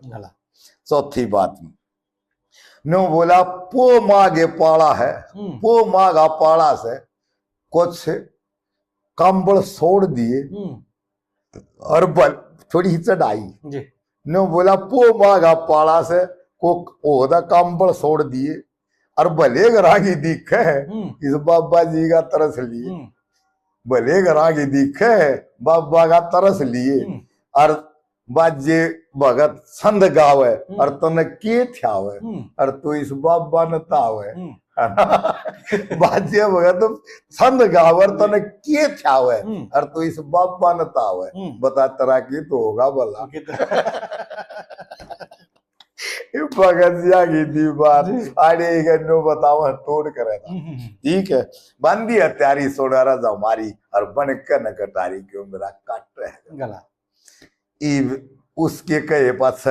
गला चौथी बात नो बोला पो मागे पाड़ा है, पो मागा पाड़ा से कुछ कंबल छोड़ दिए और बल थोड़ी ही चढ़ाई जी नो बोला पो मागा पाड़ा से को ओदा कंबल छोड़ दिए और भले घरागी दिखे इस बाबा जी का तरस लिए, भले घरागी दिखे बाबा का तरस लिए और बाजे भगत छंद गावे और तने के थ्यावे और तू इस बाबा न तावे बाजे भगत छंद गावे और तने के थ्यावे और तू इस बाबा न तावे, बता तरह की तो होगा भला भगत सिया की थी बात आड़े गन्नो बताओ तोड़ करे था। ठीक है बंदी हत्यारी सोना राजा हमारी और बन के न कटारी क्यों मेरा काट रहे गला उसके कहे पास